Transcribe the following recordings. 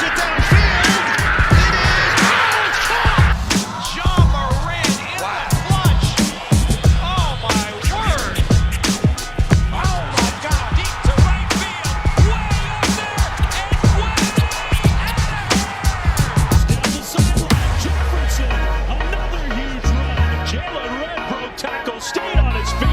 it downfield. It is caught. John Moran in the clutch. Oh my word. Oh my God. Deep to right field. Way up there and way down the sideline. Jefferson, another huge run. Jalen Red broke tackle, stayed on his feet.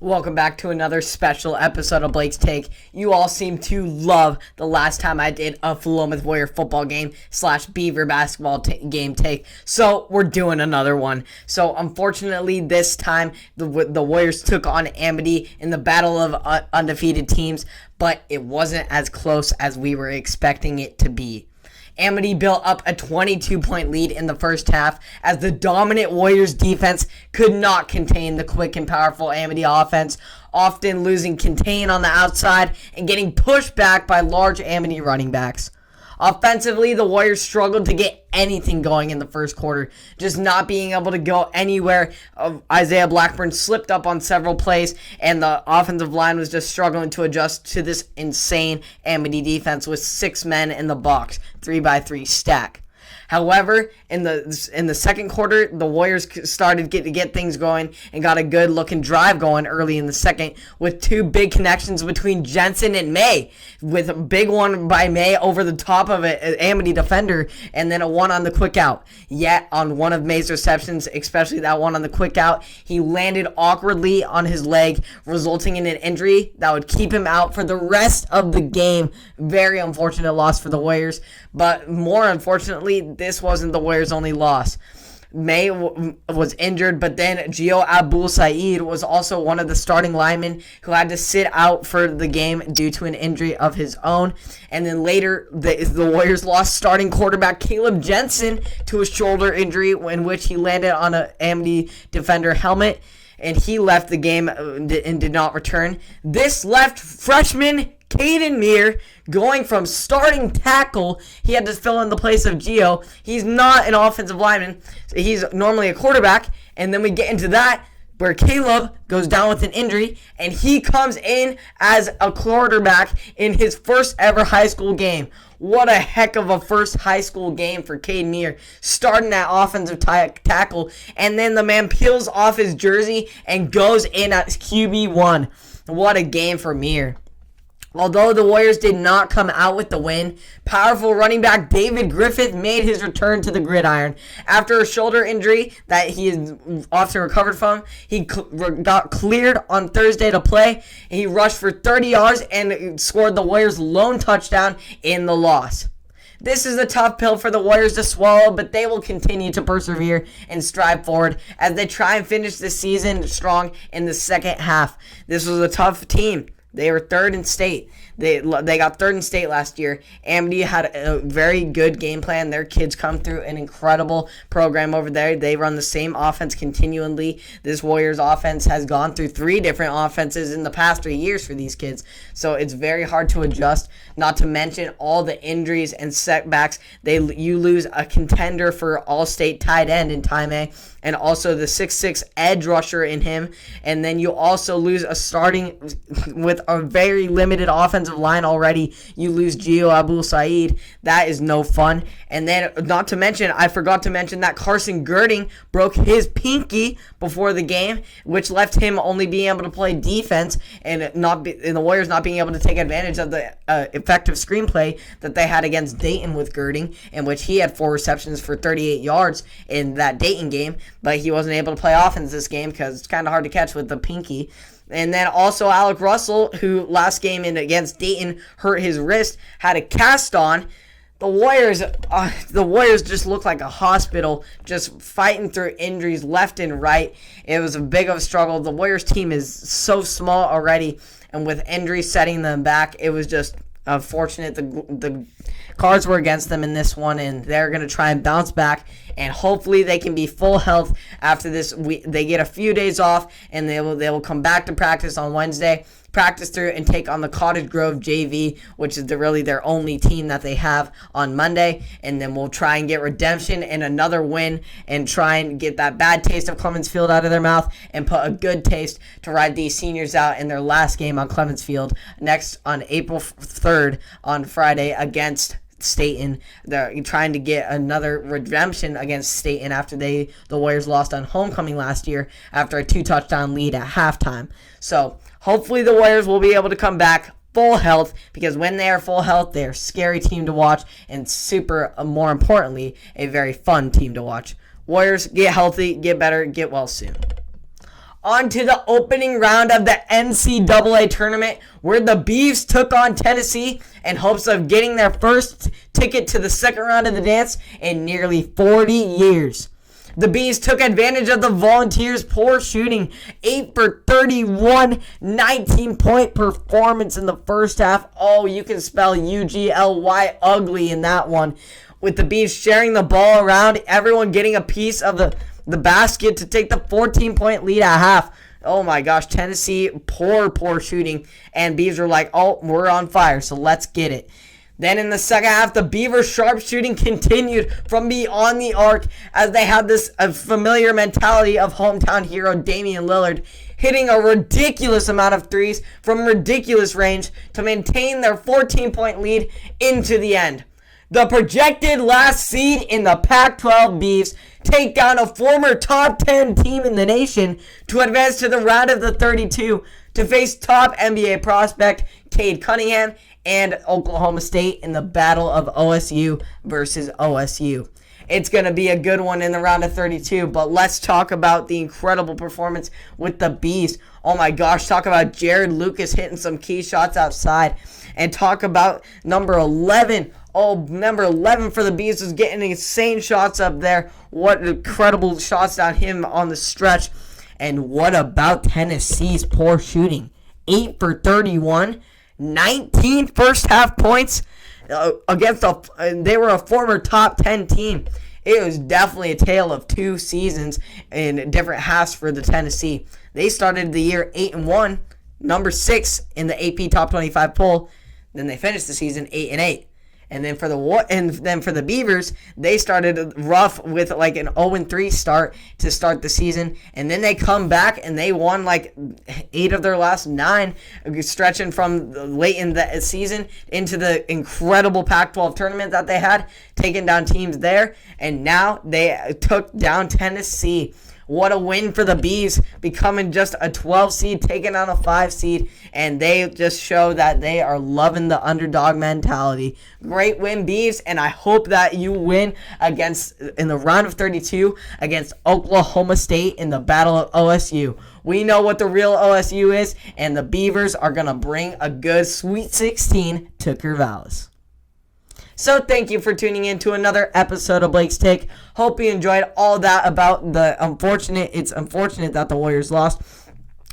Welcome back to another special episode of Blake's Take. You all seem to love the last time I did a Willamette Warrior football game / Beaver basketball game take. So we're doing another one. So unfortunately this time the Warriors took on Amity in the battle of undefeated teams, but it wasn't as close as we were expecting it to be. Amity built up a 22-point lead in the first half as the dominant Warriors defense could not contain the quick and powerful Amity offense, often losing contain on the outside and getting pushed back by large Amity running backs. Offensively, the Warriors struggled to get anything going in the first quarter, just not being able to go anywhere. Isaiah Blackburn slipped up on several plays, and the offensive line was just struggling to adjust to this insane Amity defense with 6 men in the box, 3x3 stack. However, in the second quarter, the Warriors started to get things going and got a good-looking drive going early in the second with 2 big connections between Jensen and May, with a big one by May over the top of an Amity defender and then a one on the quick out. Yet, on one of May's receptions, especially that one on the quick out, he landed awkwardly on his leg, resulting in an injury that would keep him out for the rest of the game. Very unfortunate loss for the Warriors, but more unfortunately, this wasn't the Warriors' only loss. May was injured, but then Gio Abdul-Said was also one of the starting linemen who had to sit out for the game due to an injury of his own. And then later, the Warriors lost starting quarterback Caleb Jensen to a shoulder injury in which he landed on an Amity defender helmet, and he left the game and did not return. This left freshman Caden Meir going from starting tackle. He had to fill in the place of Gio. He's not an offensive lineman. He's normally a quarterback. And then we get into that where Caleb goes down with an injury and he comes in as a quarterback in his first ever high school game. What a heck of a first high school game for Caden Meir, starting that offensive tackle, and then the man peels off his jersey and goes in at QB1. What a game for Meir. Although the Warriors did not come out with the win, powerful running back David Griffith made his return to the gridiron. After a shoulder injury that he is often recovered from, he got cleared on Thursday to play. He rushed for 30 yards and scored the Warriors' lone touchdown in the loss. This is a tough pill for the Warriors to swallow, but they will continue to persevere and strive forward as they try and finish the season strong in the second half. This was a tough team. They were third in state. They got third in state last year. Amity had a very good game plan. Their kids come through an incredible program over there. They run the same offense continually. This Warriors offense has gone through 3 different offenses in the past 3 years for these kids. So it's very hard to adjust, not to mention all the injuries and setbacks. You lose a contender for all-state tight end in Time, and also the 6'6" edge rusher in him. And then you also lose a starting with a very limited offensive line already. You lose Gio Abdul-Said. That is no fun. And then, not to mention, I forgot to mention that Carson Girding broke his pinky before the game, which left him only being able to play defense and the Warriors not being able to take advantage of the effective screenplay that they had against Dayton with Girding, in which he had 4 receptions for 38 yards in that Dayton game, but he wasn't able to play offense this game because it's kind of hard to catch with the pinky. And then also Alec Russell, who last game against Dayton hurt his wrist, had a cast on. The Warriors just look like a hospital, just fighting through injuries left and right. It was a big of a struggle. The Warriors team is so small already, and with injuries setting them back, it was just unfortunate. The cards were against them in this one, and they're going to try and bounce back, and hopefully they can be full health after this. They get a few days off, and they will come back to practice on Wednesday. practice through and take on the Cottage Grove JV, which is really their only team that they have on Monday. And then we'll try and get redemption and another win and try and get that bad taste of Clemens Field out of their mouth and put a good taste to ride these seniors out in their last game on Clemens Field next on April 3rd on Friday against Staten. They're trying to get another redemption against Staten after the Warriors lost on homecoming last year after a 2-touchdown lead at halftime. So hopefully the Warriors will be able to come back full health, because when they are full health, they're a scary team to watch and more importantly, a very fun team to watch. Warriors, get healthy, get better, get well soon. On to the opening round of the NCAA tournament, where the Beavs took on Tennessee in hopes of getting their first ticket to the second round of the dance in nearly 40 years. The Beavs took advantage of the Volunteers' poor shooting, 8 for 31, 19-point performance in the first half. Oh, you can spell UGLY ugly in that one. With the Beavs sharing the ball around, everyone getting a piece of the basket to take the 14-point lead at half. Oh my gosh, Tennessee, poor shooting. And Beavs were like, oh, we're on fire, so let's get it. Then in the second half, the Beavers' sharp shooting continued from beyond the arc as they had this familiar mentality of hometown hero Damian Lillard, hitting a ridiculous amount of threes from ridiculous range to maintain their 14-point lead into the end. The projected last seed in the Pac-12 Beavs take down a former top 10 team in the nation to advance to the round of the 32 to face top NBA prospect Cade Cunningham and Oklahoma State in the battle of OSU versus OSU. It's going to be a good one in the round of 32, but let's talk about the incredible performance with the Beavs. Oh my gosh, talk about Jared Lucas hitting some key shots outside, and talk about number 11. Oh, number 11 for the Beavs was getting insane shots up there. What incredible shots down him on the stretch. And what about Tennessee's poor shooting? 8 for 31, 19 first half points against they were a former top 10 team. It was definitely a tale of two seasons in different halves for the Tennessee. They started the year 8-1, number 6 in the AP Top 25 poll. Then they finished the season 8-8. And then for the Beavers, they started rough with like an 0-3 start to start the season, and then they come back and they won like 8 of their last 9, stretching from late in the season into the incredible Pac-12 tournament that they had, taking down teams there, and now they took down Tennessee. What a win for the Beavs, becoming just a 12 seed, taking on a 5 seed, and they just show that they are loving the underdog mentality. Great win, Beavs, and I hope that you win in the round of 32 against Oklahoma State in the battle of OSU. We know what the real OSU is, and the Beavers are going to bring a good Sweet 16 to Corvallis. So thank you for tuning in to another episode of Blake's Take. Hope you enjoyed all that about it's unfortunate that the Warriors lost.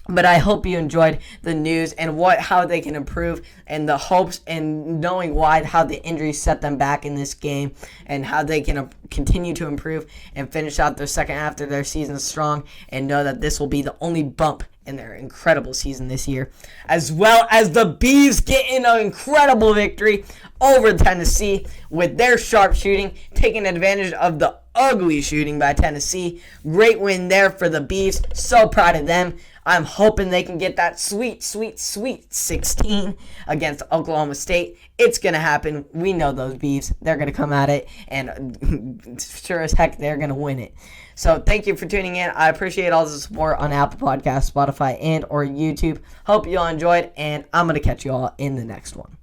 But I hope you enjoyed the news and how they can improve, and the hopes and knowing how the injuries set them back in this game, and how they can continue to improve and finish out their second half of their season strong, and know that this will be the only bump in their incredible season this year. As well as the Beavs getting an incredible victory over Tennessee with their sharp shooting, taking advantage of the ugly shooting by Tennessee. Great win there for the Beavs. So proud of them. I'm hoping they can get that sweet 16 against Oklahoma State. It's going to happen. We know those Beavs. They're going to come at it, and sure as heck, they're going to win it. So thank you for tuning in. I appreciate all the support on Apple Podcasts, Spotify, and or YouTube. Hope you all enjoyed, and I'm going to catch you all in the next one.